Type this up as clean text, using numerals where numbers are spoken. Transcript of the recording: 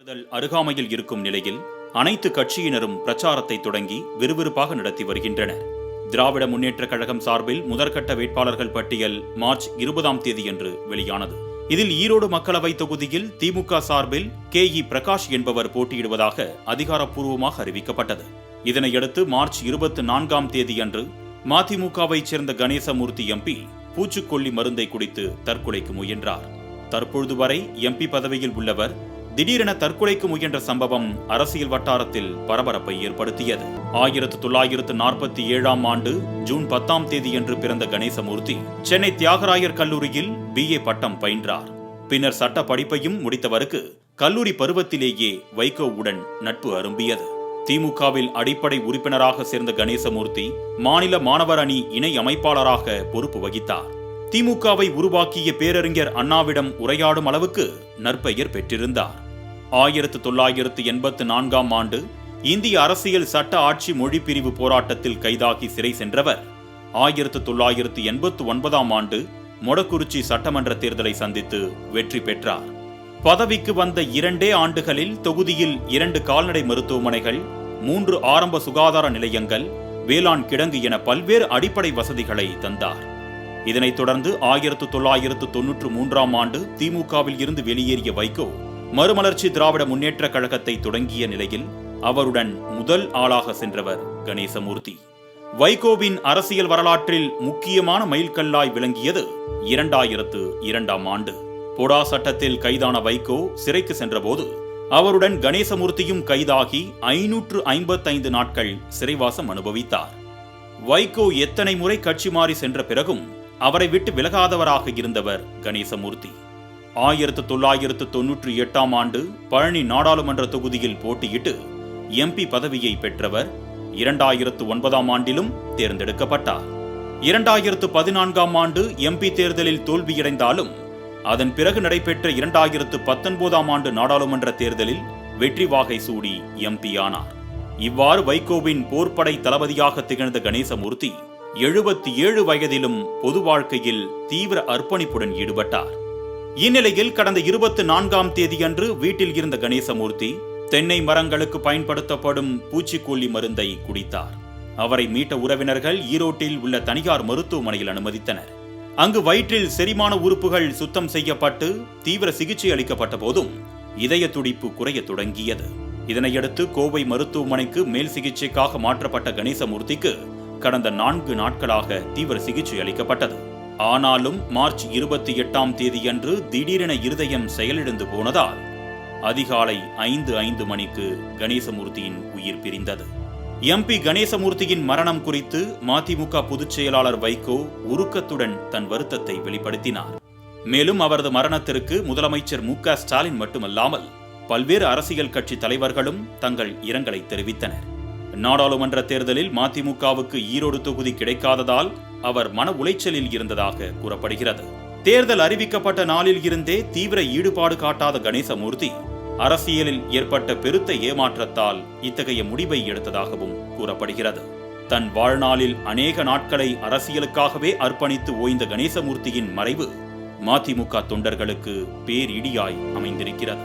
தேர்தல் அருகாமையில் இருக்கும் நிலையில் அனைத்து கட்சியினரும் பிரச்சாரத்தை தொடங்கி விறுவிறுப்பாக நடத்தி வருகின்றனர். திராவிட முன்னேற்ற கழகம் சார்பில் முதற்கட்ட வேட்பாளர்கள் பட்டியல் மார்ச் 20ஆம் தேதியன்று வெளியானது. இதில் ஈரோடு மக்களவை தொகுதியில் திமுக சார்பில் KE பிரகாஷ் என்பவர் போட்டியிடுவதாக அதிகாரப்பூர்வமாக அறிவிக்கப்பட்டது. இதனையடுத்து மார்ச் 24ஆம் தேதியன்று மதிமுகவைச் சேர்ந்த கணேசமூர்த்தி MP பூச்சிக்கொல்லி மருந்தை குடித்து தற்கொலைக்கு முயன்றார். தற்பொழுது வரை MP பதவியில் உள்ளவர் திடீரென தற்கொலைக்கு முயன்ற சம்பவம் அரசியல் வட்டாரத்தில் பரபரப்பை ஏற்படுத்தியது. 1947ஆம் ஆண்டு ஜூன் 10ஆம் தேதியன்று பிறந்த கணேசமூர்த்தி சென்னை தியாகராயர் கல்லூரியில் BA பட்டம் பயின்றார். பின்னர் சட்ட படிப்பையும் முடித்தவருக்கு கல்லூரி பருவத்திலேயே வைகோவுடன் நட்பு அரும்பியது. திமுகவில் அடிப்படை உறுப்பினராக சேர்ந்த கணேசமூர்த்தி மாநில மாணவர் அணி இணை அமைப்பாளராக பொறுப்பு வகித்தார். திமுகவை உருவாக்கிய பேரறிஞர் அண்ணாவிடம் உரையாடும் அளவுக்கு நற்பெயர் பெற்றிருந்தார். 1984ஆம் ஆண்டு இந்திய அரசியல் சட்ட ஆட்சி மொழி பிரிவு போராட்டத்தில் கைதாகி சிறை சென்றவர் 1989ஆம் ஆண்டு மொடக்குறிச்சி சட்டமன்ற தேர்தலை சந்தித்து வெற்றி பெற்றார். பதவிக்கு வந்த 2 ஆண்டுகளில் தொகுதியில் 2 கால்நடை மருத்துவமனைகள், 3 ஆரம்ப சுகாதார நிலையங்கள், வேளாண் கிடங்கு என பல்வேறு அடிப்படை வசதிகளை தந்தார். இதனைத் தொடர்ந்து 1993ஆம் ஆண்டு திமுகவில் இருந்து வெளியேறிய வைகோ மறுமலர்ச்சி திராவிட முன்னேற்ற கழகத்தை தொடங்கிய நிலையில் அவருடன் முதல் ஆளாக சென்றவர் கணேசமூர்த்தி. வைகோவின் அரசியல் வரலாற்றில் முக்கியமான மைல்கல்லாய் விளங்கியது 2002ஆம் ஆண்டு. போடா சட்டத்தில் கைதான வைகோ சிறைக்கு சென்றபோது அவருடன் கணேசமூர்த்தியும் கைதாகி 555 நாட்கள் சிறைவாசம் அனுபவித்தார். வைகோ எத்தனை முறை கட்சி மாறி சென்ற பிறகும் அவரை விட்டு விலகாதவராக இருந்தவர் கணேசமூர்த்தி. 1998ஆம் ஆண்டு பழனி நாடாளுமன்ற தொகுதியில் போட்டியிட்டு MP பதவியை பெற்றவர் 2009ஆம் ஆண்டிலும் தேர்ந்தெடுக்கப்பட்டார். 2014ஆம் ஆண்டு MP தேர்தலில் தோல்வியடைந்தாலும் அதன் பிறகு நடைபெற்ற 2019ஆம் ஆண்டு நாடாளுமன்ற தேர்தலில் வெற்றி வாகை சூடி MP ஆனார். இவ்வாறு வைகோவின் போர்ப்படை தளபதியாக திகழ்ந்த கணேசமூர்த்தி 77 வயதிலும் பொது வாழ்க்கையில் தீவிர அர்ப்பணிப்புடன் ஈடுபட்டார். இந்நிலையில் கடந்த 24ஆம் தேதியன்று வீட்டில் இருந்த கணேசமூர்த்தி தென்னை மரங்களுக்கு பயன்படுத்தப்படும் பூச்சிக்கொல்லி மருந்தை குடித்தார். அவரை மீட்ட உறவினர்கள் ஈரோட்டில் உள்ள தனியார் மருத்துவமனையில் அனுமதித்தனர். அங்கு வயிற்றில் செரிமான உறுப்புகள் சுத்தம் செய்யப்பட்டு தீவிர சிகிச்சை அளிக்கப்பட்ட போதும் இதய துடிப்பு குறைய தொடங்கியது. இதனையடுத்து கோவை மருத்துவமனைக்கு மேல் சிகிச்சைக்காக மாற்றப்பட்ட கணேசமூர்த்திக்கு கடந்த 4 நாட்களாக தீவிர சிகிச்சை அளிக்கப்பட்டது. ஆனாலும் மார்ச் 28ஆம் தேதியன்று திடீரென இருதயம் செயலிழந்து போனதால் அதிகாலை 5:05 மணிக்கு கணேசமூர்த்தியின் உயிர் பிரிந்தது. MP கணேசமூர்த்தியின் மரணம் குறித்து மதிமுக பொதுச் செயலாளர் வைகோ உருக்கத்துடன் தன் வருத்தத்தை வெளிப்படுத்தினார். மேலும் அவரது மரணத்திற்கு முதலமைச்சர் MK ஸ்டாலின் மட்டுமல்லாமல் பல்வேறு அரசியல் கட்சி தலைவர்களும் தங்கள் இரங்கலை தெரிவித்தனர். நாடாளுமன்ற தேர்தலில் மதிமுகவுக்கு ஈரோடு தொகுதி கிடைக்காததால் அவர் மன உளைச்சலில் இருந்ததாக கூறப்படுகிறது. தேர்தல் அறிவிக்கப்பட்ட நாளில் இருந்தே தீவிர ஈடுபாடு காட்டாத கணேசமூர்த்தி அரசியலில் ஏற்பட்ட பெருத்த ஏமாற்றத்தால் இத்தகைய முடிவை எடுத்ததாகவும் கூறப்படுகிறது. தன் வாழ்நாளில் அநேக நாட்களை அரசியலுக்காகவே அர்ப்பணித்து ஓய்ந்த கணேசமூர்த்தியின் மறைவு மதிமுக தொண்டர்களுக்கு பேரிடியாய் அமைந்திருக்கிறது.